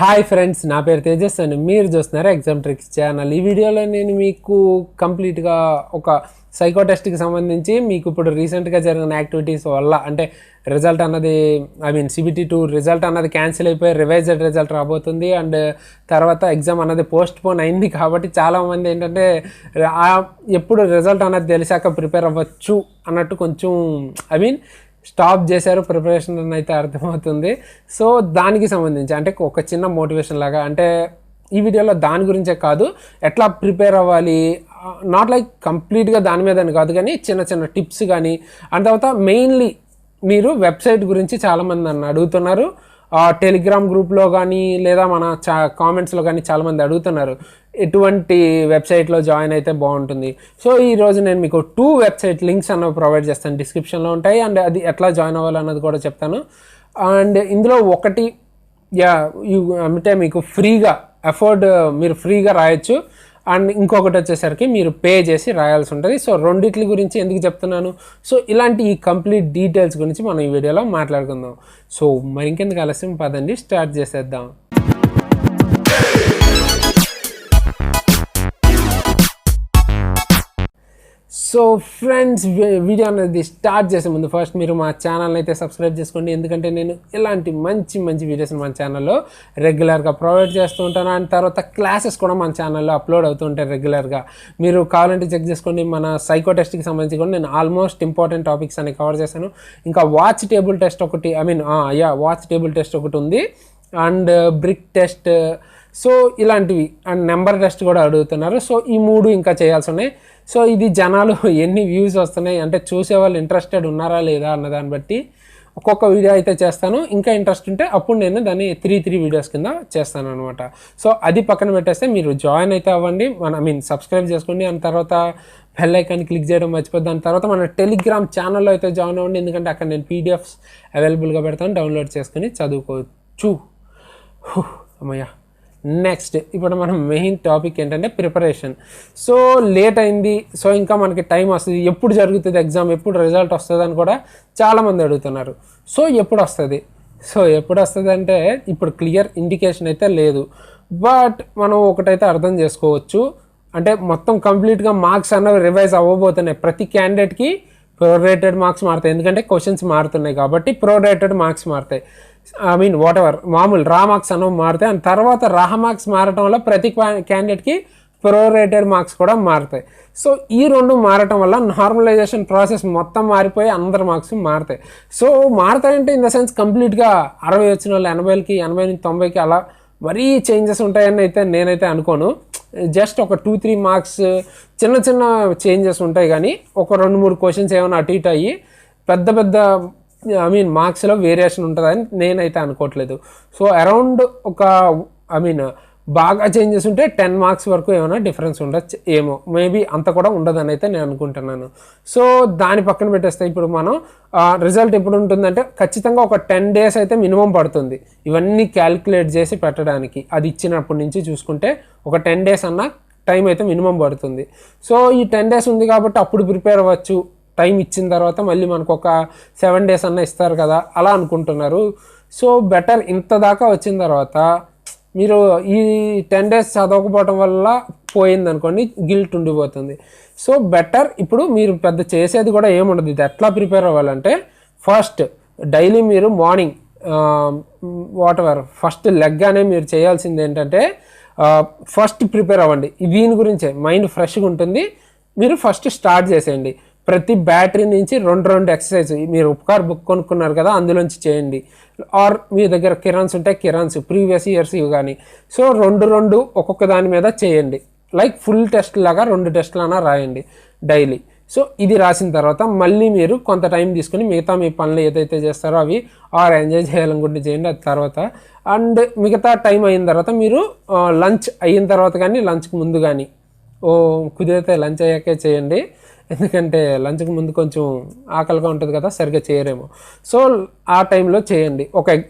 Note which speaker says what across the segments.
Speaker 1: Hi friends, నా పేరు తేజస్ అని మీరు చూస్తున్నారు ఎగ్జామ్ ట్రిక్స్ ఛానల్. ఈ వీడియోలో నేను మీకు కంప్లీట్గా ఒక సైకో టెస్ట్కి సంబంధించి మీకు ఇప్పుడు రీసెంట్గా జరిగిన యాక్టివిటీస్ వల్ల అంటే రిజల్ట్ అన్నది CBT2 రిజల్ట్ అన్నది క్యాన్సిల్ అయిపోయి రివైజ్డ్ రిజల్ట్ రాబోతుంది. అండ్ తర్వాత ఎగ్జామ్ అన్నది పోస్ట్ పోన్ అయింది కాబట్టి చాలామంది ఏంటంటే ఎప్పుడు రిజల్ట్ అన్నది తెలిసాక ప్రిపేర్ అవ్వచ్చు అన్నట్టు కొంచెం స్టాప్ చేశారు ప్రిపరేషన్ అని అయితే అర్థమవుతుంది. సో దానికి సంబంధించి అంటే ఒక చిన్న మోటివేషన్ లాగా, అంటే ఈ వీడియోలో దాని గురించే కాదు, ఎట్లా ప్రిపేర్ అవ్వాలి, నాట్ లైక్ కంప్లీట్గా దాని మీద అని కాదు, కానీ చిన్న చిన్న టిప్స్ కానీ. అండ్ తర్వాత మెయిన్లీ మీరు వెబ్సైట్ గురించి చాలామంది నన్ను అడుగుతున్నారు. టెలిగ్రామ్ గ్రూప్లో కానీ లేదా మన కామెంట్స్లో కానీ చాలామంది అడుగుతున్నారు ఎటువంటి వెబ్సైట్లో జాయిన్ అయితే బాగుంటుంది. సో ఈరోజు నేను మీకు 2 వెబ్సైట్ లింక్స్ అన్నవి ప్రొవైడ్ చేస్తాను, డిస్క్రిప్షన్లో ఉంటాయి. అండ్ అది ఎట్లా జాయిన్ అవ్వాలన్నది కూడా చెప్తాను. అండ్ ఇందులో ఒకటి అంటే మీకు ఫ్రీగా మీరు ఫ్రీగా రాయొచ్చు. అండ్ ఇంకొకటి వచ్చేసరికి మీరు పే చేసి రాయాల్సి ఉంటుంది. సో రెండిట్ల గురించి ఎందుకు చెప్తున్నాను, సో ఇలాంటి ఈ కంప్లీట్ డీటెయిల్స్ గురించి మనం ఈ వీడియోలో మాట్లాడుకుందాం. సో మరి ఇంకెందుకు ఆలస్యం, పదండి స్టార్ట్ చేసేద్దాం. సో ఫ్రెండ్స్, వీడియో అనేది స్టార్ట్ చేసే ముందు ఫస్ట్ మీరు మా ఛానల్ని అయితే సబ్స్క్రైబ్ చేసుకోండి, ఎందుకంటే నేను ఇలాంటి మంచి మంచి వీడియోస్ మన ఛానల్లో రెగ్యులర్గా ప్రొవైడ్ చేస్తూ ఉంటాను. అండ్ తర్వాత క్లాసెస్ కూడా మన ఛానల్లో అప్లోడ్ అవుతూ ఉంటాయి రెగ్యులర్గా. మీరు కావాలంటే చెక్ చేసుకోండి. మన సైకో టెస్ట్కి సంబంధించి కూడా నేను ఆల్మోస్ట్ ఇంపార్టెంట్ టాపిక్స్ అన్ని కవర్ చేశాను. ఇంకా వాచ్ టేబుల్ టెస్ట్ ఒకటి వాచ్ టేబుల్ టెస్ట్ ఒకటి ఉంది, అండ్ బ్రిక్ టెస్ట్, సో ఇలాంటివి, అండ్ నెంబర్ టెస్ట్ కూడా అడుగుతున్నారు. సో ఈ 3 ఇంకా చేయాల్సి ఉన్నాయి. సో ఇది జనాలు ఎన్ని వ్యూస్ వస్తున్నాయి అంటే చూసేవాళ్ళు ఇంట్రెస్టెడ్ ఉన్నారా లేదా అన్నదాన్ని బట్టి ఒక్కొక్క వీడియో అయితే చేస్తాను. ఇంకా ఇంట్రెస్ట్ ఉంటే అప్పుడు నేను దాన్ని 3 వీడియోస్ కింద చేస్తాను అనమాట. సో అది పక్కన పెట్టేస్తే మీరు జాయిన్ అయితే అవ్వండి, సబ్స్క్రైబ్ చేసుకోండి. అండ్ తర్వాత బెల్ ఐకాన్ క్లిక్ చేయడం మర్చిపోద్ది. దాని తర్వాత మన టెలిగ్రామ్ ఛానల్లో అయితే జాయిన్ అవ్వండి, ఎందుకంటే అక్కడ నేను PDFs అవైలబుల్గా పెడతాను, డౌన్లోడ్ చేసుకుని చదువుకోవచ్చు. అమ్మయ్య. నెక్స్ట్ ఇప్పుడు మనం మెయిన్ టాపిక్ ఏంటంటే ప్రిపరేషన్. సో లేట్ అయింది, సో ఇంకా మనకి టైం వస్తుంది, ఎప్పుడు జరుగుతుంది ఎగ్జామ్, ఎప్పుడు రిజల్ట్ వస్తుంది అని కూడా చాలామంది అడుగుతున్నారు. సో ఎప్పుడు వస్తుంది అంటే ఇప్పుడు క్లియర్ ఇండికేషన్ అయితే లేదు. బట్ మనం ఒకటైతే అర్థం చేసుకోవచ్చు, అంటే మొత్తం కంప్లీట్గా మార్క్స్ అన్నవి రివైజ్ అవ్వబోతున్నాయి. ప్రతి క్యాండిడేట్కి ప్రోరేటెడ్ మార్క్స్ మారుతాయి, ఎందుకంటే క్వశ్చన్స్ మారుతున్నాయి కాబట్టి ప్రోరేటెడ్ మార్క్స్ మారుతాయి. మామూలు రా మార్క్స్ అనేవి మారుతాయి. అండ్ తర్వాత రా మార్క్స్ మారటం వల్ల ప్రతి క్యాండిడేట్కి ప్రోరేటెడ్ మార్క్స్ కూడా మారుతాయి. సో ఈ 2 మారటం వల్ల నార్మలైజేషన్ ప్రాసెస్ మొత్తం మారిపోయి అందరి మార్క్స్ మారుతాయి. సో మారుతాయంటే ఇన్ ద సెన్స్ కంప్లీట్గా 60 వచ్చిన వాళ్ళు 80కి, 80 నుంచి 90కి అలా మరీ చేంజెస్ ఉంటాయని అయితే నేనైతే అనుకోను. జస్ట్ ఒక 2-3 మార్క్స్ చిన్న చిన్న చేంజెస్ ఉంటాయి, కానీ ఒక 2-3 క్వశ్చన్స్ ఏమైనా అటు ఇటు అయ్యి పెద్ద మార్క్స్లో వేరియేషన్ ఉంటుందని నేనైతే అనుకోవట్లేదు. సో అరౌండ్ ఒక బాగా చేంజెస్ ఉంటే 10 మార్క్స్ వరకు ఏమైనా డిఫరెన్స్ ఉండొచ్చు ఏమో, మేబీ అంత కూడా ఉండదని అయితే నేను అనుకుంటున్నాను. సో దాని పక్కన పెట్టేస్తే ఇప్పుడు మనం రిజల్ట్ ఎప్పుడు ఉంటుందంటే ఖచ్చితంగా ఒక 10 days అయితే మినిమం పడుతుంది ఇవన్నీ క్యాలిక్యులేట్ చేసి పెట్టడానికి. అది ఇచ్చినప్పటి నుంచి చూసుకుంటే ఒక 10 days అన్న టైం అయితే మినిమం పడుతుంది. సో ఈ 10 days ఉంది కాబట్టి అప్పుడు ప్రిపేర్ అవ్వచ్చు. టైం ఇచ్చిన తర్వాత మళ్ళీ మనకు ఒక 7 days అన్న ఇస్తారు కదా అలా అనుకుంటున్నారు. సో బెటర్ ఇంత దాకా వచ్చిన తర్వాత మీరు ఈ 10 days చదవకపోవడం వల్ల పోయిందనుకోండి, గిల్ట్ ఉండిపోతుంది. సో బెటర్ ఇప్పుడు మీరు పెద్ద చేసేది కూడా ఏముండదు. ఇది ఎట్లా ప్రిపేర్ అవ్వాలంటే ఫస్ట్ డైలీ మీరు మార్నింగ్ ఫస్ట్ లెగ్గానే మీరు చేయాల్సింది ఏంటంటే ఫస్ట్ ప్రిపేర్ అవ్వండి. దీని గురించే మైండ్ ఫ్రెష్గా ఉంటుంది. మీరు ఫస్ట్ స్టార్ట్ చేసేయండి. ప్రతి బ్యాటరీ నుంచి 2 ఎక్సర్సైజ్ మీరు ఉపకార్ బుక్ కొనుక్కున్నారు కదా అందులోంచి చేయండి. ఆర్ మీ దగ్గర కిరాన్స్ ఉంటే కిరాన్స్ ప్రీవియస్ ఇయర్స్ ఇవి కానీ. సో 2 ఒక్కొక్క దాని మీద చేయండి. లైక్ ఫుల్ టెస్ట్ లాగా 2 టెస్ట్లైనా రాయండి డైలీ. సో ఇది రాసిన తర్వాత మళ్ళీ మీరు కొంత టైం తీసుకుని మిగతా మీ పనులు ఏదైతే చేస్తారో అవి ఎంజాయ్ చేయాలనుకుంటే చేయండి. అది తర్వాత అండ్ మిగతా టైం అయిన తర్వాత మీరు లంచ్ అయిన తర్వాత కానీ లంచ్కి ముందు కానీ కుదిరితే లంచ్ అయ్యాకే చేయండి, ఎందుకంటే లంచ్కి ముందు కొంచెం ఆకలిగా ఉంటుంది కదా, సరిగ్గా చేయరేమో. సో ఆ టైంలో చేయండి.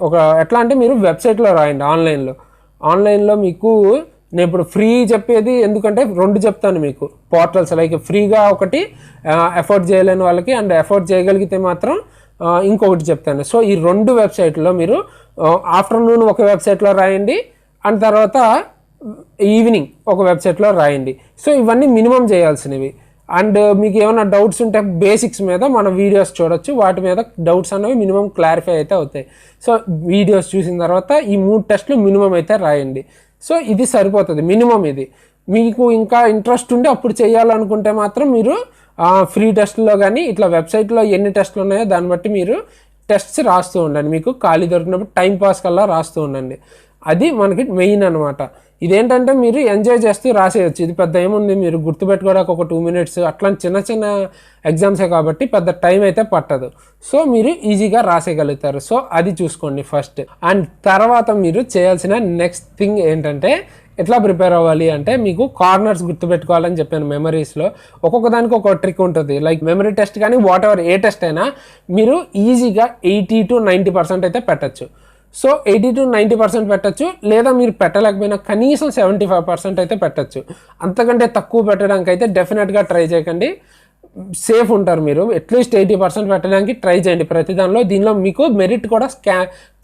Speaker 1: ఒక ఎట్లా అంటే మీరు వెబ్సైట్లో రాయండి, ఆన్లైన్లో మీకు నేను ఇప్పుడు ఫ్రీ చెప్పేది ఎందుకంటే 2 చెప్తాను మీకు పోర్టల్స్. లైక్ ఫ్రీగా ఒకటి ఎఫోర్డ్ చేయలేని వాళ్ళకి, అండ్ ఎఫోర్డ్ చేయగలిగితే మాత్రం ఇంకొకటి చెప్తాను. సో ఈ 2 వెబ్సైట్లో మీరు ఆఫ్టర్నూన్ ఒక వెబ్సైట్లో రాయండి, అండ్ తర్వాత ఈవినింగ్ ఒక వెబ్సైట్లో రాయండి. సో ఇవన్నీ మినిమం చేయాల్సినవి. అండ్ మీకు ఏమైనా డౌట్స్ ఉంటే బేసిక్స్ మీద మన వీడియోస్ చూడొచ్చు, వాటి మీద డౌట్స్ అనేవి మినిమం క్లారిఫై అయితే అవుతాయి. సో వీడియోస్ చూసిన తర్వాత ఈ 3 టెస్టులు మినిమం అయితే రాయండి. సో ఇది సరిపోతుంది మినిమం. ఇది మీకు ఇంకా ఇంట్రెస్ట్ ఉండి అప్పుడు చేయాలనుకుంటే మాత్రం మీరు ఫ్రీ టెస్ట్లో కానీ ఇట్లా వెబ్సైట్లో ఎన్ని టెస్టులు ఉన్నాయో దాన్ని బట్టి మీరు టెస్ట్స్ రాస్తూ ఉండండి. మీకు ఖాళీ దొరికినప్పుడు టైం పాస్ కల్లా రాస్తూ ఉండండి. అది మనకి మెయిన్ అనమాట. ఇదేంటంటే మీరు ఎంజాయ్ చేస్తూ రాసేయచ్చు. ఇది పెద్ద ఏముంది, మీరు గుర్తుపెట్టుకోవడానికి ఒక 2 minutes అట్లాంటి చిన్న చిన్న ఎగ్జామ్సే కాబట్టి పెద్ద టైం అయితే పట్టదు. సో మీరు ఈజీగా రాసేయగలుగుతారు. సో అది చూసుకోండి ఫస్ట్. అండ్ తర్వాత మీరు చేయాల్సిన నెక్స్ట్ థింగ్ ఏంటంటే ఎట్లా ప్రిపేర్ అవ్వాలి అంటే, మీకు కార్నర్స్ గుర్తుపెట్టుకోవాలని చెప్పాను. మెమరీస్లో ఒక్కొక్క దానికి ఒక ట్రిక్ ఉంటుంది. లైక్ మెమరీ టెస్ట్ కానీ వాట్ ఎవర్ ఏ టెస్ట్ అయినా మీరు ఈజీగా 80 to 90% అయితే పెట్టచ్చు. సో 80 to 90% పెట్టచ్చు, లేదా మీరు పెట్టలేకపోయినా కనీసం 75% అయితే పెట్టచ్చు. అంతకంటే తక్కువ పెట్టడానికి అయితే డెఫినెట్గా ట్రై చేయకండి. సేఫ్ ఉంటారు. మీరు అట్లీస్ట్ 80% పెట్టడానికి ట్రై చేయండి ప్రతి దానిలో. దీనిలో మీకు మెరిట్ కూడా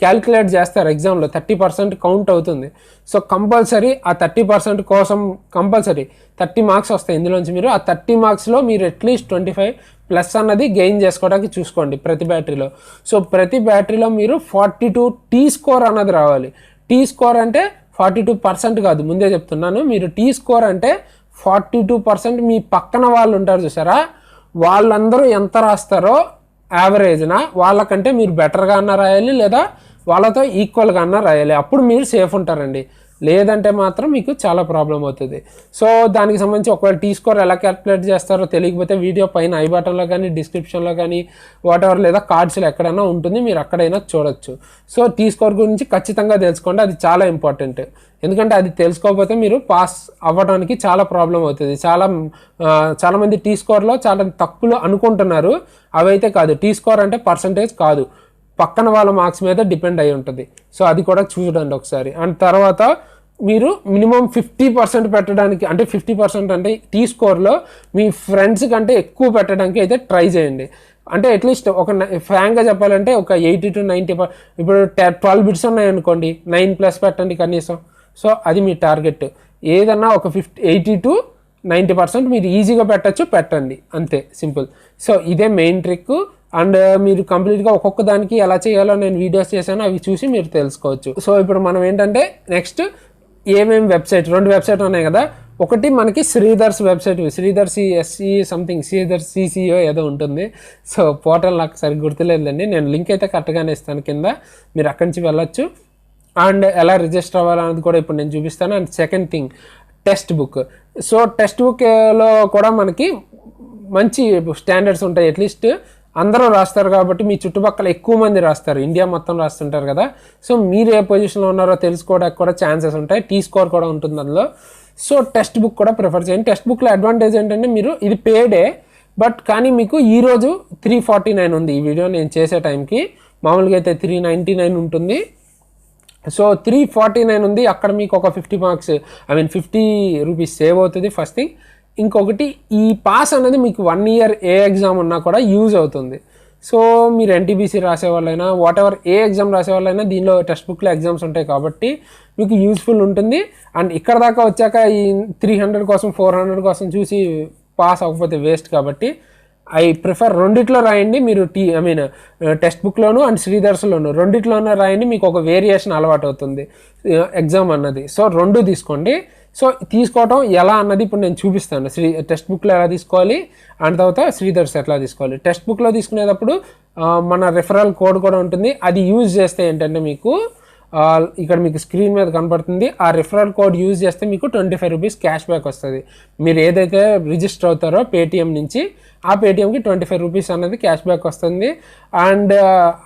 Speaker 1: క్యాల్కులేట్ చేస్తారు ఎగ్జామ్లో, 30% కౌంట్ అవుతుంది. సో కంపల్సరీ ఆ 30% కోసం కంపల్సరీ 30 మార్క్స్ వస్తాయి ఇందులోంచి. మీరు ఆ 30 మార్క్స్లో మీరు అట్లీస్ట్ 25+ అన్నది గెయిన్ చేసుకోవడానికి చూసుకోండి ప్రతి బ్యాటరీలో. సో ప్రతి బ్యాటరీలో మీరు 42 టీ స్కోర్ అన్నది రావాలి. టీ స్కోర్ అంటే 42% కాదు, ముందే చెప్తున్నాను. మీరు టీ స్కోర్ అంటే 42% మీ పక్కన వాళ్ళు ఉంటారు చూసారా, వాళ్ళందరూ ఎంత రాస్తారో యావరేజ్న వాళ్ళకంటే మీరు బెటర్గా అన్నా రాయాలి, లేదా వాళ్ళతో ఈక్వల్గా అన్నా రాయాలి. అప్పుడు మీరు సేఫ్ ఉంటారండి. లేదంటే మాత్రం మీకు చాలా ప్రాబ్లం అవుతుంది. సో దానికి సంబంధించి ఒకవేళ టీ స్కోర్ ఎలా క్యాల్కులేట్ చేస్తారో తెలియకపోతే వీడియో పైన ఐ బటన్లో కానీ డిస్క్రిప్షన్లో కానీ వాట్ ఎవర్ లేదా కార్డ్స్లో ఎక్కడైనా ఉంటుంది, మీరు అక్కడైనా చూడొచ్చు. సో టీ స్కోర్ గురించి ఖచ్చితంగా తెలుసుకోండి, అది చాలా ఇంపార్టెంట్. ఎందుకంటే అది తెలుసుకోకపోతే మీరు పాస్ అవ్వడానికి చాలా ప్రాబ్లం అవుతుంది. చాలామంది టీ స్కోర్లో చాలా తక్కువలో అనుకుంటున్నారు, అవైతే కాదు. టీ స్కోర్ అంటే పర్సంటేజ్ కాదు, పక్కన వాళ్ళ మార్క్స్ మీద డిపెండ్ అయి ఉంటుంది. సో అది కూడా చూడండి ఒకసారి. అండ్ తర్వాత మీరు మినిమం 50% పెట్టడానికి, అంటే 50% అంటే టీ స్కోర్లో మీ ఫ్రెండ్స్ కంటే ఎక్కువ పెట్టడానికి అయితే ట్రై చేయండి. అంటే అట్లీస్ట్ ఒక ఫ్రాంక్గా చెప్పాలంటే ఒక 80 to 90, ఇప్పుడు 12 బిట్స్ ఉన్నాయనుకోండి, 9+ పెట్టండి కనీసం. సో అది మీ టార్గెట్. ఏదన్నా ఒక 80 to 90% మీరు ఈజీగా పెట్టండి, అంతే, సింపుల్. సో ఇదే మెయిన్ ట్రిక్. అండ్ మీరు కంప్లీట్గా ఒక్కొక్క దానికి ఎలా చేయాలో నేను వీడియోస్ చేశాను, అవి చూసి మీరు తెలుసుకోవచ్చు. సో ఇప్పుడు మనం ఏంటంటే నెక్స్ట్ ఏమేమి వెబ్సైట్, 2 వెబ్సైట్ ఉన్నాయి కదా. ఒకటి మనకి Sridhar's website, Sridhar CSC something, Sridhar CCO ఏదో ఉంటుంది. సో పోర్టల్ నాకు సరిగ్గా గుర్తులేదండి, నేను లింక్ అయితే కరెక్ట్గానే ఇస్తాను కింద, మీరు అక్కడి నుంచి వెళ్ళొచ్చు. అండ్ ఎలా రిజిస్టర్ అవ్వాలనేది కూడా ఇప్పుడు నేను చూపిస్తాను. And second thing text book. So text బుక్లో కూడా మనకి మంచి స్టాండర్డ్స్ ఉంటాయి. అట్లీస్ట్ అందరూ రాస్తారు కాబట్టి మీ చుట్టుపక్కల ఎక్కువ మంది రాస్తారు, ఇండియా మొత్తం రాస్తుంటారు కదా. సో మీరు ఏ పొజిషన్లో ఉన్నారో తెలుసుకోవడానికి కూడా ఛాన్సెస్ ఉంటాయి. టీ స్కోర్ కూడా ఉంటుంది అందులో. సో టెక్స్ట్ బుక్ కూడా ప్రిఫర్ చేయండి. టెక్స్ట్ బుక్లో అడ్వాంటేజ్ ఏంటంటే మీరు ఇది పేడే, బట్ కానీ మీకు ఈరోజు 349 ఉంది ఈ వీడియో నేను చేసే టైంకి. మామూలుగా అయితే 399 ఉంటుంది. సో 349 ఉంది. అక్కడ మీకు ఒక 50 మార్క్స్, 50 రూపీస్ సేవ్ అవుతుంది ఫస్ట్ థింగ్. ఇంకొకటి ఈ పాస్ అనేది మీకు 1 year ఏ ఎగ్జామ్ ఉన్నా కూడా యూజ్ అవుతుంది. సో మీరు ఎన్టీబీసీ రాసే వాళ్ళైనా వాట్ ఎవర్ ఏ ఎగ్జామ్ రాసే వాళ్ళైనా దీనిలో టెక్స్ట్ బుక్లో ఎగ్జామ్స్ ఉంటాయి కాబట్టి మీకు యూస్ఫుల్ ఉంటుంది. అండ్ ఇక్కడ దాకా వచ్చాక ఈ 300 కోసం 400 కోసం చూసి పాస్ అవ్వకపోతే వేస్ట్ కాబట్టి ఐ ప్రిఫర్ రెండిట్లో రాయండి. మీరు టెక్స్ట్ బుక్లోను అండ్ శ్రీధర్స్లోను రెండిట్లోనూ రాయండి, మీకు ఒక వేరియేషన్ అలవాటు అవుతుంది ఎగ్జామ్ అన్నది. సో 2 తీసుకోండి. సో తీసుకోవటం ఎలా అన్నది ఇప్పుడు నేను చూపిస్తాను. టెక్స్ట్ బుక్లో ఎలా తీసుకోవాలి అండ్ తర్వాత శ్రీధర్స్ ఎట్లా తీసుకోవాలి. టెక్స్ట్ బుక్లో తీసుకునేటప్పుడు మన రెఫరల్ కోడ్ కూడా ఉంటుంది. అది యూజ్ చేస్తే ఏంటంటే మీకు ఇక్కడ మీకు స్క్రీన్ మీద కనపడుతుంది. ఆ రిఫరల్ కోడ్ యూజ్ చేస్తే మీకు 25 రూపీస్ క్యాష్ బ్యాక్ వస్తుంది. మీరు ఏదైతే రిజిస్టర్ అవుతారో పేటిఎం నుంచి, ఆ పేటిఎంకి 25 రూపీస్ అన్నది క్యాష్ బ్యాక్ వస్తుంది. అండ్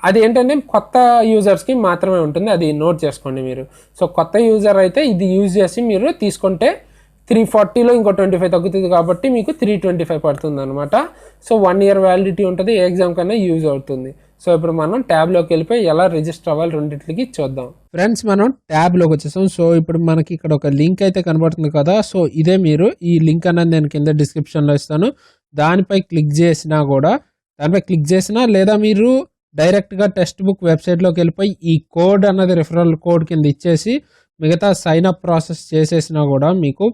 Speaker 1: అది ఏంటంటే కొత్త యూజర్స్కి మాత్రమే ఉంటుంది, అది నోట్ చేసుకోండి మీరు. సో కొత్త యూజర్ అయితే ఇది యూజ్ చేసి మీరు తీసుకుంటే 340లో ఇంకో 25 తగ్గుతుంది కాబట్టి మీకు 325 పడుతుంది అనమాట. సో 1 year వ్యాలిడిటీ ఉంటుంది, ఏ ఎగ్జామ్ కన్నా యూజ్ అవుతుంది. సో ఇప్పుడు మనం ట్యాబ్లోకి వెళ్ళిపోయి ఎలా రిజిస్టర్ అవ్వాలి రెండింటికి చూద్దాం. ఫ్రెండ్స్ మనం ట్యాబ్లోకి వచ్చేసాం. సో ఇప్పుడు మనకి ఇక్కడ ఒక లింక్ అయితే కనబడుతుంది కదా. సో ఇదే మీరు ఈ లింక్ అన్నది నేను కింద డిస్క్రిప్షన్లో ఇస్తాను. దానిపై క్లిక్ చేసినా లేదా మీరు డైరెక్ట్గా టెక్స్ట్ బుక్ వెబ్సైట్లోకి వెళ్ళిపోయి ఈ కోడ్ అన్నది రిఫరల్ కోడ్ కింద ఇచ్చేసి మిగతా సైన్ అప్ ప్రాసెస్ చేసేసినా కూడా మీకు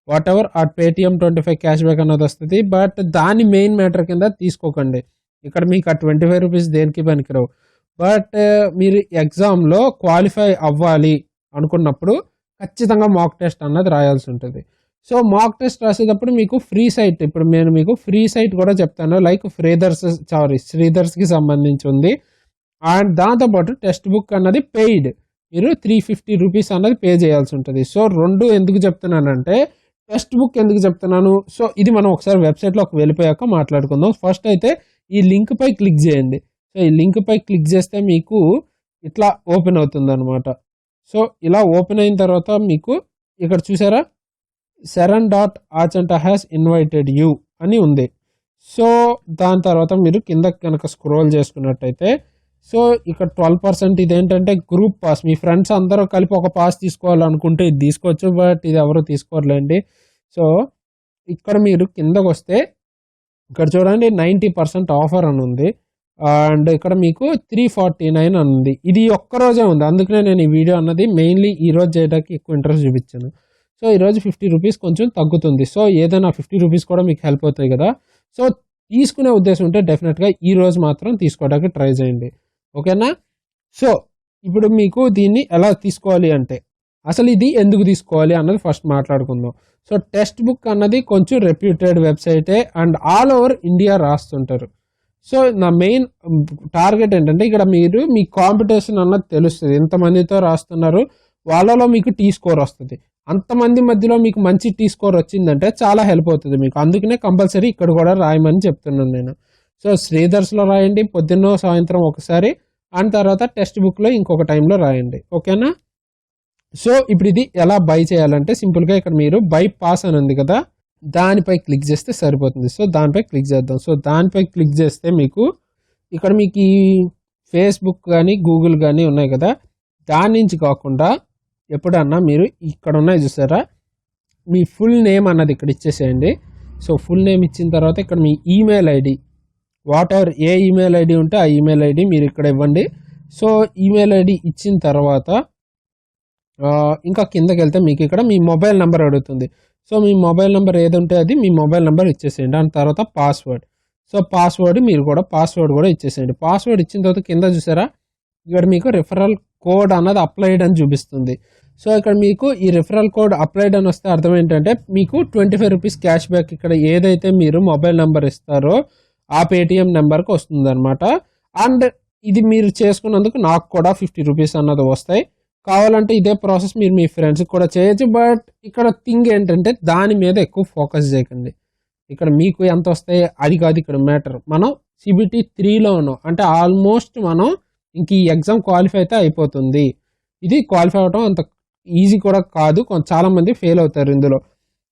Speaker 1: వాట్ ఎవర్ ఆ పేటిఎం 25 క్యాష్ బ్యాక్ అన్నది వస్తుంది. బట్ దాని మెయిన్ మ్యాటర్ కింద తీసుకోకండి. ఇక్కడ మీకు ఆ 25 రూపీస్ దేనికి పనికిరావు. బట్ మీరు ఎగ్జామ్లో క్వాలిఫై అవ్వాలి అనుకున్నప్పుడు ఖచ్చితంగా మాక్ టెస్ట్ అన్నది రాయాల్సి ఉంటుంది. సో మాక్ టెస్ట్ రాసేటప్పుడు మీకు ఫ్రీ సైట్, ఇప్పుడు నేను మీకు ఫ్రీ సైట్ కూడా చెప్తాను, లైక్ శ్రీధర్స్కి సంబంధించి ఉంది. అండ్ దాంతోపాటు టెక్స్ట్ బుక్ అన్నది పెయిడ్, మీరు 350 రూపీస్ అన్నది పే చేయాల్సి ఉంటుంది. సో రెండు ఎందుకు చెప్తున్నానంటే, టెక్స్ట్ బుక్ ఎందుకు చెప్తున్నాను, సో ఇది మనం ఒకసారి వెబ్సైట్లోకి వెళ్ళిపోయాక మాట్లాడుకుందాం. ఫస్ట్ అయితే ఈ లింక్ పై క్లిక్ చేయండి. సో ఈ లింక్ పై క్లిక్ చేస్తే మీకు ఇట్లా ఓపెన్ అవుతుంది అనమాట. సో ఇలా ఓపెన్ అయిన తర్వాత మీకు ఇక్కడ చూసారా, Sharan.Achanta హ్యాస్ ఇన్వైటెడ్ యూ అని ఉంది. సో దాని తర్వాత మీరు కింద కనుక స్క్రోల్ చేసుకున్నట్టయితే, సో ఇక్కడ 12% ఇదేంటంటే గ్రూప్ పాస్, మీ ఫ్రెండ్స్ అందరూ కలిపి ఒక పాస్ తీసుకోవాలనుకుంటే ఇది తీసుకోవచ్చు, బట్ ఇది ఎవరు తీసుకోరులేండి. సో ఇక్కడ మీరు కిందకు వస్తే ఇక్కడ చూడండి 90% ఆఫర్ అని ఉంది. అండ్ ఇక్కడ మీకు 349 అని ఉంది. ఇది ఒక్కరోజే ఉంది, అందుకనే నేను ఈ వీడియో అన్నది మెయిన్లీ ఈరోజు చేయడానికి ఎక్కువ ఇంట్రెస్ట్ చూపించాను. సో ఈరోజు 50 రూపీస్ కొంచెం తగ్గుతుంది. సో ఏదైనా 50 రూపీస్ కూడా మీకు హెల్ప్ అవుతాయి కదా. సో తీసుకునే ఉద్దేశం ఉంటే డెఫినెట్గా ఈ రోజు మాత్రం తీసుకోవడానికి ట్రై చేయండి, ఓకేనా. సో ఇప్పుడు మీకు దీన్ని ఎలా తీసుకోవాలి అంటే, అసలు ఇది ఎందుకు తీసుకోవాలి అన్నది ఫస్ట్ మాట్లాడుకుందాం. సో టెక్స్ట్ బుక్ అన్నది కొంచెం రెప్యూటెడ్ వెబ్సైటే అండ్ ఆల్ ఓవర్ ఇండియా రాస్తుంటారు. సో నా మెయిన్ టార్గెట్ ఏంటంటే, ఇక్కడ మీరు మీ కాంపిటీషన్ అన్నది తెలుస్తుంది, ఎంతమందితో రాస్తున్నారు, వాళ్ళలో మీకు టీ స్కోర్ వస్తుంది. అంతమంది మధ్యలో మీకు మంచి టీ స్కోర్ వచ్చిందంటే చాలా హెల్ప్ అవుతుంది మీకు. అందుకనే కంపల్సరీ ఇక్కడ కూడా రాయమని చెప్తున్నాను నేను. సో శ్రీధర్స్లో రాయండి పొద్దున్న సాయంత్రం ఒకసారి, అండ్ తర్వాత టెక్స్ట్ బుక్లో ఇంకొక టైంలో రాయండి, ఓకేనా. సో ఇప్పుడు ఇది ఎలా బై చేయాలంటే, సింపుల్గా ఇక్కడ మీరు బై పాస్ అని ఉంది కదా, దానిపై క్లిక్ చేస్తే సరిపోతుంది. సో దానిపై క్లిక్ చేద్దాం. సో దానిపై క్లిక్ చేస్తే మీకు ఇక్కడ మీకు ఈ ఫేస్బుక్ కానీ గూగుల్ కానీ ఉన్నాయి కదా, దాని నుంచి కాకుండా ఎప్పుడన్నా మీరు ఇక్కడ ఉన్నాయి చూసారా, మీ ఫుల్ నేమ్ అన్నది ఇక్కడ ఇచ్చేసేయండి. సో ఫుల్ నేమ్ ఇచ్చిన తర్వాత ఇక్కడ మీ ఈమెయిల్ ఐడి, వాట్ ఎవర్ ఏ ఈమెయిల్ ఐడి ఉంటే ఆ ఈమెయిల్ ఐడి మీరు ఇక్కడ ఇవ్వండి. సో ఈమెయిల్ ఐడి ఇచ్చిన తర్వాత ఇంకా కిందకి వెళ్తే మీకు ఇక్కడ మీ మొబైల్ నెంబర్ అడుగుతుంది. సో మీ మొబైల్ నెంబర్ ఏది ఉంటే అది మీ మొబైల్ నెంబర్ ఇచ్చేసేయండి. దాని తర్వాత పాస్వర్డ్, సో పాస్వర్డ్ మీరు కూడా పాస్వర్డ్ కూడా ఇచ్చేసేయండి. పాస్వర్డ్ ఇచ్చిన తర్వాత కింద చూసారా, ఇక్కడ మీకు రిఫరల్ కోడ్ అన్నది అప్లైడ్ అని చూపిస్తుంది. సో ఇక్కడ మీకు ఈ రిఫరల్ కోడ్ అప్లైడ్ అని వస్తే అర్థం ఏంటంటే, మీకు 25 రూపీస్ క్యాష్ బ్యాక్ ఇక్కడ ఏదైతే మీరు మొబైల్ నెంబర్ ఇస్తారో ఆ పేటిఎం నెంబర్కి వస్తుంది అనమాట. అండ్ ఇది మీరు చేసుకున్నందుకు నాకు కూడా 50 రూపీస్ అన్నది వస్తాయి. కావాలంటే ఇదే ప్రాసెస్ మీరు మీ ఫ్రెండ్స్కి కూడా చేయొచ్చు. బట్ ఇక్కడ థింగ్ ఏంటంటే, దాని మీద ఎక్కువ ఫోకస్ చేయకండి. ఇక్కడ మీకు ఎంత వస్తాయి అది కాదు ఇక్కడ మ్యాటర్. మనం CBT 3లో ఉన్నాం అంటే ఆల్మోస్ట్ మనం ఇంక ఈ ఎగ్జామ్ క్వాలిఫై అయితే అయిపోతుంది. ఇది క్వాలిఫై అవడం అంత ఈజీ కూడా కాదు, చాలామంది ఫెయిల్ అవుతారు ఇందులో.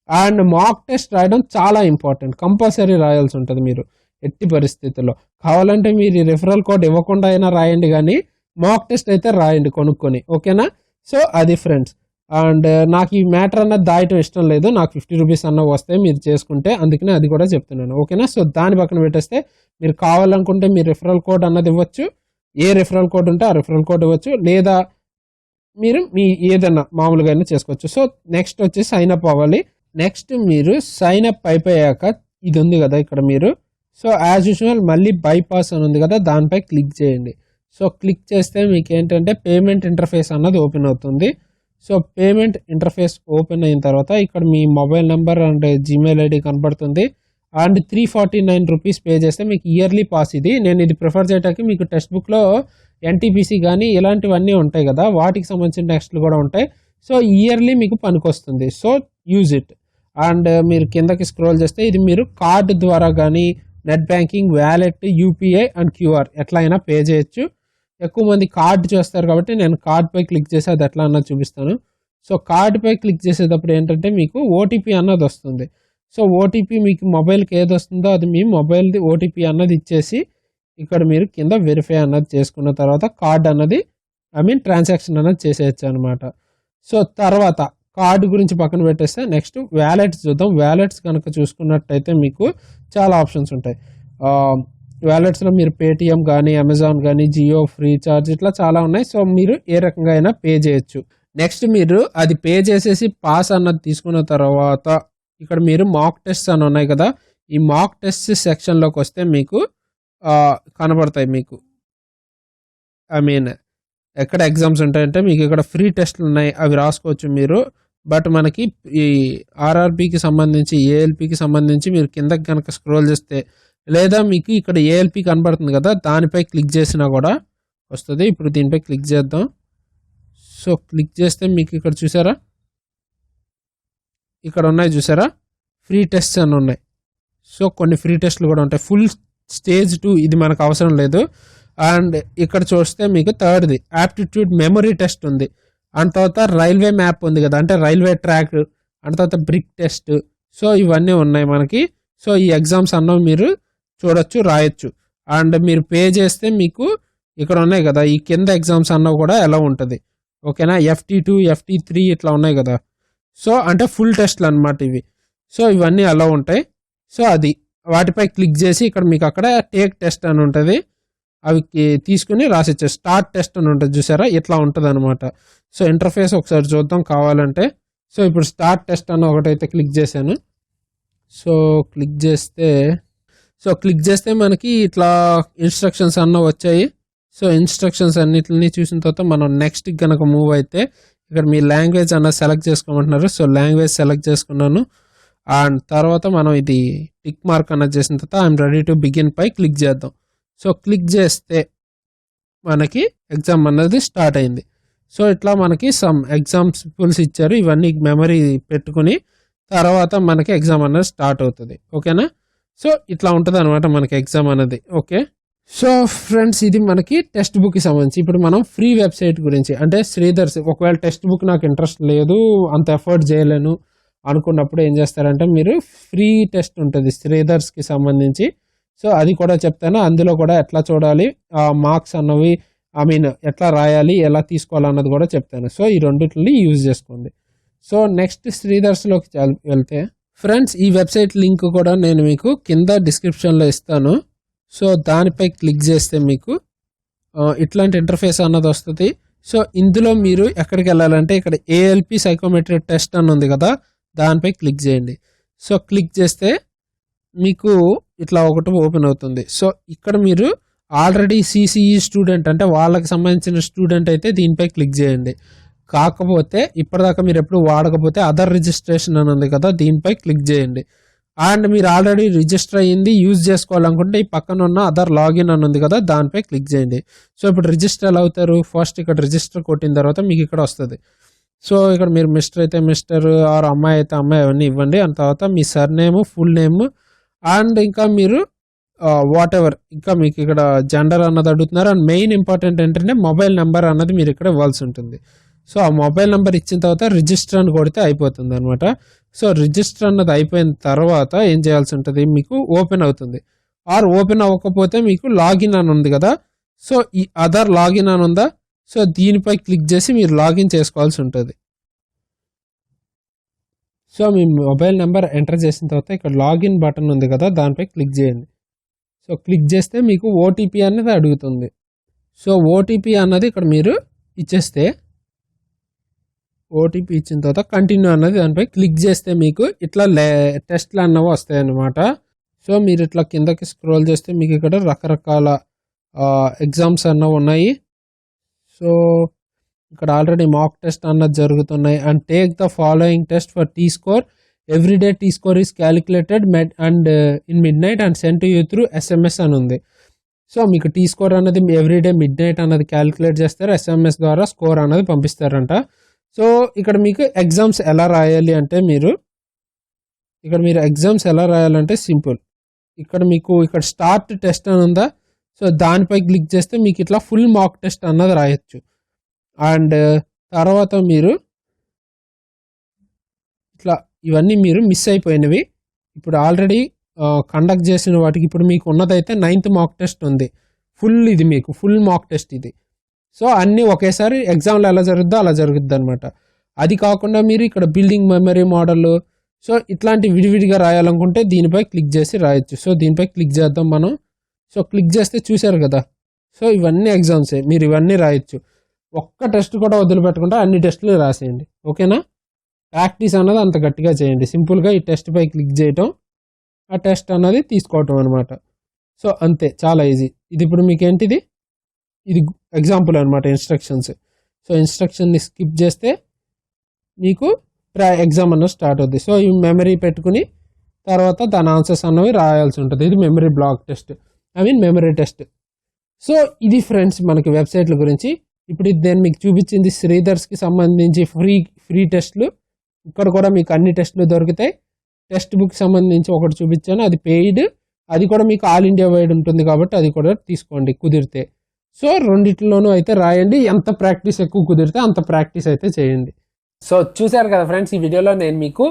Speaker 1: అండ్ మాక్ టెస్ట్ రాయడం చాలా ఇంపార్టెంట్, కంపల్సరీ రాయాల్సి ఉంటుంది మీరు ఎట్టి పరిస్థితుల్లో. కావాలంటే మీరు రిఫరల్ కోడ్ ఇవ్వకుండా అయినా రాయండి, కానీ మాక్ టెస్ట్ అయితే రాయండి కొనుక్కొని, ఓకేనా. సో అది ఫ్రెండ్స్. అండ్ నాకు ఈ మ్యాటర్ అన్నది దాయటం ఇష్టం లేదు, నాకు 50 రూపీస్ అన్న వస్తాయి మీరు చేసుకుంటే, అందుకనే అది కూడా చెప్తున్నాను, ఓకేనా. సో దాని పక్కన పెట్టేస్తే మీరు కావాలనుకుంటే మీరు రిఫరల్ కోడ్ అన్నది ఇవ్వచ్చు, ఏ రిఫరల్ కోడ్ ఉంటే ఆ రిఫరల్ కోడ్ ఇవ్వచ్చు, లేదా మీరు మీ ఏదన్నా మామూలుగా అయినా చేసుకోవచ్చు. సో నెక్స్ట్ వచ్చి సైన్ అప్ అవ్వాలి. నెక్స్ట్ మీరు సైన్ అప్ అయిపోయాక ఇది ఉంది కదా ఇక్కడ మీరు, సో యాజ్ యూజువల్ మళ్ళీ బైపాస్ అని ఉంది కదా, దానిపై క్లిక్ చేయండి. సో క్లిక్ చేస్తే మీకు ఏంటంటే పేమెంట్ ఇంటర్ఫేస్ అన్నది ఓపెన్ అవుతుంది. సో పేమెంట్ ఇంటర్ఫేస్ ఓపెన్ అయిన తర్వాత ఇక్కడ మీ mobile number and Gmail ID కనబడుతుంది. అండ్ 349 రూపీస్ పే చేస్తే మీకు ఇయర్లీ పాస్. ఇది నేను ఇది ప్రిఫర్ చేయడానికి, మీకు టెక్స్ట్ బుక్లో NTPC కానీ ఇలాంటివన్నీ ఉంటాయి కదా, వాటికి సంబంధించిన టెక్స్ట్లు కూడా ఉంటాయి. సో ఇయర్లీ మీకు పనికొస్తుంది. So use it. అండ్ మీరు కిందకి స్క్రోల్ చేస్తే ఇది మీరు కార్డు ద్వారా కానీ net banking, wallet, UPI and QR ఎట్లా అయినా పే చేయొచ్చు. ఎక్కువ మంది కార్డు చేస్తారు కాబట్టి నేను కార్డ్పై క్లిక్ చేసి అది ఎట్లా అన్నది చూపిస్తాను. సో కార్డుపై క్లిక్ చేసేటప్పుడు ఏంటంటే మీకు OTP అన్నది వస్తుంది. సో OTP మీకు మొబైల్కి ఏది వస్తుందో అది మీ మొబైల్ది OTP అన్నది ఇచ్చేసి ఇక్కడ మీరు కింద వెరిఫై అన్నది చేసుకున్న తర్వాత కార్డ్ అన్నది ట్రాన్సాక్షన్ అన్నది చేసేయచ్చు అనమాట. సో తర్వాత కార్డు గురించి పక్కన పెట్టేస్తే నెక్స్ట్ వ్యాలెట్స్ చూద్దాం. వ్యాలెట్స్ కనుక చూసుకున్నట్టయితే మీకు చాలా ఆప్షన్స్ ఉంటాయి. వ్యాలెట్స్లో మీరు పేటిఎం కానీ, అమెజాన్ కానీ, జియో, ఫ్రీ చార్జ్ ఇట్లా చాలా ఉన్నాయి. సో మీరు ఏ రకంగా అయినా పే చేయొచ్చు. నెక్స్ట్ మీరు అది పే చేసేసి పాస్ అన్నది తీసుకున్న తర్వాత ఇక్కడ మీరు మాక్ టెస్ట్ అని ఉన్నాయి కదా, ఈ మాక్ టెస్ట్ సెక్షన్లోకి వస్తే మీకు కనబడతాయి. మీకు ఐ మీన్ ఎక్కడ ఎగ్జామ్స్ ఉంటాయంటే మీకు ఇక్కడ ఫ్రీ టెస్ట్లు ఉన్నాయి, అవి రాసుకోవచ్చు మీరు. బట్ మనకి ఈ ఆర్ఆర్బికి సంబంధించి ఏఎల్పికి సంబంధించి మీరు కిందకి కనుక స్క్రోల్ చేస్తే, లేదా మీకు ఇక్కడ ఏఎల్పి కనబడుతుంది కదా, దానిపై క్లిక్ చేసినా కూడా వస్తుంది. ఇప్పుడు దీనిపై క్లిక్ చేద్దాం. సో క్లిక్ చేస్తే మీకు ఇక్కడ చూసారా, ఇక్కడ ఉన్నాయి చూసారా, ఫ్రీ టెస్ట్స్ అని ఉన్నాయి. సో కొన్ని ఫ్రీ టెస్ట్లు కూడా ఉంటాయి. ఫుల్ స్టేజ్ 2 ఇది మనకు అవసరం లేదు. అండ్ ఇక్కడ చూస్తే మీకు థర్డ్ది యాప్టిట్యూడ్ మెమరీ టెస్ట్ ఉంది. అండ్ తర్వాత రైల్వే మ్యాప్ ఉంది కదా, అంటే రైల్వే ట్రాక్, అండ్ తర్వాత బ్రిక్ టెస్ట్. సో ఇవన్నీ ఉన్నాయి మనకి. సో ఈ ఎగ్జామ్స్ అన్నవి మీరు చూడొచ్చు, రాయొచ్చు. అండ్ మీరు పే చేస్తే మీకు ఇక్కడ ఉన్నాయి కదా, ఈ కింద ఎగ్జామ్స్ అన్నవి కూడా ఎలా ఉంటుంది, ఓకేనా. FT2 FT3 ఇట్లా ఉన్నాయి కదా. సో అంటే ఫుల్ టెస్ట్లు అనమాట ఇవి. సో ఇవన్నీ అలా ఉంటాయి. సో అది వాటిపై క్లిక్ చేసి ఇక్కడ మీకు అక్కడ టేక్ టెస్ట్ అని ఉంటుంది, అవి తీసుకుని రాసిచ్చారు. స్టార్ట్ టెస్ట్ అని ఉంటుంది చూసారా, ఇట్లా ఉంటుంది అనమాట. సో ఇంటర్ఫేస్ ఒకసారి చూద్దాం కావాలంటే. సో ఇప్పుడు స్టార్ట్ టెస్ట్ అని ఒకటైతే క్లిక్ చేశాను. సో క్లిక్ చేస్తే మనకి ఇట్లా ఇన్స్ట్రక్షన్స్ అన్న వచ్చాయి. సో ఇన్స్ట్రక్షన్స్ అన్నిటిని చూసిన తర్వాత మనం నెక్స్ట్ కనుక మూవ్ అయితే ఇక్కడ మీ లాంగ్వేజ్ అన్న సెలెక్ట్ చేసుకోమంటున్నారు. సో లాంగ్వేజ్ సెలెక్ట్ చేసుకున్నాను. అండ్ తర్వాత మనం ఇది టిక్ మార్క్ అన్నది చేసిన తర్వాత ఐఎమ్ రెడీ టు బిగిన్ పై క్లిక్ చేద్దాం. సో క్లిక్ చేస్తే మనకి ఎగ్జామ్ అన్నది స్టార్ట్ అయింది. సో ఇట్లా మనకి సమ్ ఎగ్జాంపుల్స్ ఇచ్చారు, ఇవన్నీ మెమరీ పెట్టుకుని తర్వాత మనకి ఎగ్జామ్ అన్నది స్టార్ట్ అవుతుంది, ఓకేనా. సో ఇట్లా ఉంటుంది అనమాట మనకి ఎగ్జామ్ అనేది, ఓకే. సో ఫ్రెండ్స్, ఇది మనకి టెక్స్ట్ బుక్కి సంబంధించి. ఇప్పుడు మనం ఫ్రీ వెబ్సైట్ గురించి, అంటే శ్రీధర్స్, ఒకవేళ టెక్స్ట్ బుక్ నాకు ఇంట్రెస్ట్ లేదు, అంత ఎఫర్ట్ చేయలేను అనుకున్నప్పుడు ఏం చేస్తారంటే మీరు ఫ్రీ టెస్ట్ ఉంటుంది శ్రీధర్స్కి సంబంధించి. సో అది కూడా చెప్తాను, అందులో కూడా ఎట్లా చూడాలి, మార్క్స్ అన్నవి ఐ మీన్ ఎట్లా రాయాలి, ఎలా తీసుకోవాలన్నది కూడా చెప్తాను. సో ఈ రెండింటిని యూజ్ చేసుకోండి. సో నెక్స్ట్ శ్రీధర్స్లోకి వెళ్తే ఫ్రెండ్స్, ఈ వెబ్సైట్ లింక్ కూడా నేను మీకు కింద డిస్క్రిప్షన్లో ఇస్తాను. సో దానిపై క్లిక్ చేస్తే మీకు ఇట్లాంటి ఇంటర్ఫేస్ అన్నది వస్తుంది. సో ఇందులో మీరు ఎక్కడికి వెళ్ళాలంటే ఇక్కడ ఏఎల్పి సైకోమెట్రిక్ టెస్ట్ అని ఉంది కదా, దానిపై క్లిక్ చేయండి. సో క్లిక్ చేస్తే మీకు ఇట్లా ఒకటి ఓపెన్ అవుతుంది. సో ఇక్కడ మీరు ఆల్రెడీ సిసిఈ స్టూడెంట్, అంటే వాళ్ళకి సంబంధించిన స్టూడెంట్ అయితే దీనిపై క్లిక్ చేయండి. కాకపోతే ఇప్పటిదాకా మీరు ఎప్పుడు వాడకపోతే అదర్ రిజిస్ట్రేషన్ అని ఉంది కదా, దీనిపై క్లిక్ చేయండి. అండ్ మీరు ఆల్రెడీ రిజిస్టర్ అయ్యింది యూజ్ చేసుకోవాలనుకుంటే ఈ పక్కన ఉన్న అదర్ లాగిన్ అని ఉంది కదా, దానిపై క్లిక్ చేయండి. సో ఇప్పుడు రిజిస్టర్ ఎలా అవుతారు, ఫస్ట్ ఇక్కడ రిజిస్టర్ కొట్టిన తర్వాత మీకు ఇక్కడ వస్తుంది. సో ఇక్కడ మీరు మిస్టర్ అయితే మిస్టర్, ఆర్ అమ్మాయి అయితే అమ్మాయి, అవన్నీ ఇవ్వండి. అండ్ తర్వాత మీ సర్నేము, ఫుల్ నేమ్, అండ్ ఇంకా మీరు వాట్ ఎవర్, ఇంకా మీకు ఇక్కడ జెండర్ అన్నది అడుగుతున్నారు. అండ్ మెయిన్ ఇంపార్టెంట్ ఏంటంటే మొబైల్ నెంబర్ అన్నది మీరు ఇక్కడ ఇవ్వాల్సి ఉంటుంది. సో ఆ మొబైల్ నెంబర్ ఇచ్చిన తర్వాత రిజిస్టర్ అని కొడితే అయిపోతుంది అనమాట. సో రిజిస్టర్ అన్నది అయిపోయిన తర్వాత ఏం చేయాల్సి ఉంటుంది, మీకు ఓపెన్ అవుతుంది. ఆర్ ఓపెన్ అవ్వకపోతే మీకు లాగిన్ అని ఉంది కదా, సో ఈ అదర్ లాగిన్ అని ఉందా, సో దీనిపై క్లిక్ చేసి మీరు లాగిన్ చేసుకోవాల్సి ఉంటుంది. సో మీ మొబైల్ నెంబర్ ఎంటర్ చేసిన తర్వాత ఇక్కడ లాగిన్ బటన్ ఉంది కదా, దానిపై క్లిక్ చేయండి. సో క్లిక్ చేస్తే మీకు ఓటీపీ అనేది అడుగుతుంది. సో ఓటీపీ అన్నది ఇక్కడ మీరు ఇచ్చేస్తే, ఓటీపీ ఇచ్చిన తర్వాత కంటిన్యూ అన్నది దానిపై క్లిక్ చేస్తే మీకు ఇట్లా టెస్ట్లు అన్నవి వస్తాయి అన్నమాట. సో మీరు ఇట్లా కిందకి స్క్రోల్ చేస్తే మీకు ఇక్కడ రకరకాల ఎగ్జామ్స్ అన్నవి ఉన్నాయి. సో ఇక్కడ ఆల్రెడీ మాక్ టెస్ట్ అన్నది జరుగుతున్నాయి. And take the following test for tea score, everyday tea score is calculated and in mid night and send to you through SMS అని ఉంది. సో మీకు టీ స్కోర్ అన్నది everyday mid night అన్నది calculate చేస్తారు, SMS ద్వారా score అన్నది పంపిస్తారంట. So ఇక్కడ మీకు ఎగ్జామ్స్ ఎలా రాయాలి అంటే మీరు ఎగ్జామ్స్ ఎలా రాయాలంటే సింపుల్. ఇక్కడ మీకు ఇక్కడ స్టార్ట్ టెస్ట్ అని ఉందా, సో దానిపై క్లిక్ చేస్తే మీకు ఇట్లా ఫుల్ మాక్ టెస్ట్ అన్నది రాయొచ్చు. అండ్ తర్వాత మీరు ఇట్లా ఇవన్నీ మీరు మిస్ అయిపోయినవి ఇప్పుడు ఆల్రెడీ కండక్ట్ చేసిన వాటికి ఇప్పుడు మీకు ఉన్నదైతే 9th మాక్ టెస్ట్ ఉంది, ఫుల్ ఇది మీకు ఫుల్ మాక్ టెస్ట్ ఇది. సో అన్నీ ఒకేసారి ఎగ్జామ్లో ఎలా జరుగుద్దో అలా జరుగుద్ది అనమాట. అది కాకుండా మీరు ఇక్కడ బిల్డింగ్ మెమరీ మోడల్, సో ఇట్లాంటి విడివిడిగా రాయాలనుకుంటే దీనిపై క్లిక్ చేసి రాయొచ్చు. సో దీనిపై క్లిక్ చేద్దాం మనం. సో క్లిక్ చేస్తే చూశారు కదా, సో ఇవన్నీ ఎగ్జామ్సే, మీరు ఇవన్నీ రాయొచ్చు. ఒక్క టెస్ట్ కూడా వదిలిపెట్టకుండా అన్ని టెస్టులు రాసేయండి. ఓకేనా? ప్రాక్టీస్ అన్నది అంత గట్టిగా చేయండి. సింపుల్గా ఈ టెస్ట్ పై క్లిక్ చేయటం, ఆ టెస్ట్ అన్నది తీసుకోవటం అనమాట. సో అంతే, చాలా ఈజీ. ఇది ఇప్పుడు మీకు ఏంటిది, ఇది ఎగ్జాంపుల్ అనమాట, ఇన్స్ట్రక్షన్స్. సో ఇన్స్ట్రక్షన్ని స్కిప్ చేస్తే మీకు ఎగ్జామ్ అన్నది స్టార్ట్ అవుతుంది. సో ఈ మెమరీ పెట్టుకుని తర్వాత దాని ఆన్సర్స్ అన్నవి రాయాల్సి ఉంటుంది. ఇది memory block test, memory test. So ఇది ఫ్రెండ్స్ మనకి వెబ్సైట్ల గురించి. ఇప్పుడు నేను మీకు చూపించింది శ్రీధర్స్కి సంబంధించి ఫ్రీ టెస్ట్లు. ఇక్కడ కూడా మీకు అన్ని టెస్టులు దొరుకుతాయి. టెక్స్ట్ బుక్ సంబంధించి ఒకటి చూపించాను, అది పెయిడ్. అది కూడా మీకు ఆల్ ఇండియా వైడ్ ఉంటుంది కాబట్టి అది కూడా తీసుకోండి కుదిరితే. సో రెండిట్లోనూ అయితే రాయండి. ఎంత ప్రాక్టీస్ ఎక్కువ కుదిరితే అంత ప్రాక్టీస్ అయితే చేయండి. సో చూశారు కదా ఫ్రెండ్స్, ఈ వీడియోలో నేను మీకు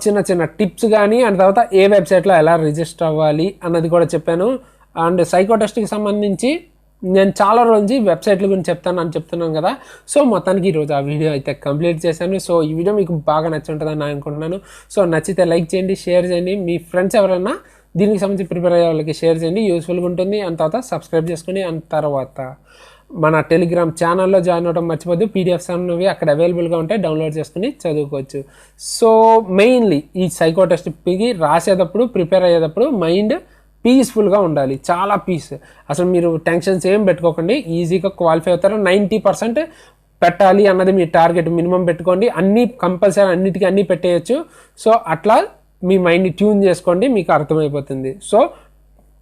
Speaker 1: చిన్న చిన్న టిప్స్ కానీ అండ్ తర్వాత ఏ వెబ్సైట్లో ఎలా రిజిస్టర్ అవ్వాలి అన్నది కూడా చెప్పాను. అండ్ సైకో టెస్ట్కి సంబంధించి నేను చాలా రోజు వెబ్సైట్ల గురించి చెప్తున్నాను కదా. సో మొత్తానికి ఈరోజు ఆ వీడియో అయితే కంప్లీట్ చేశాను. సో ఈ వీడియో మీకు బాగా నచ్చి ఉంటుందని నేను అనుకుంటున్నాను. సో నచ్చితే లైక్ చేయండి, షేర్ చేయండి, మీ ఫ్రెండ్స్ ఎవరైనా దీనికి సంబంధించి ప్రిపేర్ అయ్యే వాళ్ళకి షేర్ చేయండి, యూస్ఫుల్గా ఉంటుంది. అండ్ తర్వాత సబ్స్క్రైబ్ చేసుకోండి. అండ్ తర్వాత మన టెలిగ్రామ్ ఛానల్లో జాయిన్ అవ్వడం మర్చిపోద్దు. పీడిఎఫ్స్ అన్నవి అక్కడ అవైలబుల్గా ఉంటాయి, డౌన్లోడ్ చేసుకుని చదువుకోవచ్చు. సో మెయిన్లీ ఈ సైకో టెస్ట్కి రాసేటప్పుడు, ప్రిపేర్ అయ్యేటప్పుడు మైండ్ పీస్ఫుల్గా ఉండాలి, చాలా పీస్. అసలు మీరు టెన్షన్స్ ఏం పెట్టుకోకండి, ఈజీగా క్వాలిఫై అవుతారు. 90% పెట్టాలి అన్నది మీ టార్గెట్, మినిమం పెట్టుకోండి. అన్నీ కంపల్సరీ, అన్నిటికీ అన్నీ పెట్టేయచ్చు. సో అట్లా మీ మైండ్ని ట్యూన్ చేసుకోండి, మీకు అర్థమైపోతుంది. సో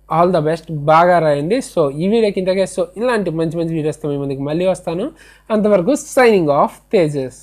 Speaker 1: ఆల్ ద బెస్ట్, బాగా రాయండి. సో ఈ వీడియోకి ఇంతకే. సో ఇలాంటి మంచి మంచి వీడియోస్తో మీ ముందుకు మళ్ళీ వస్తాను. అంతవరకు సైనింగ్ ఆఫ్ తేజస్.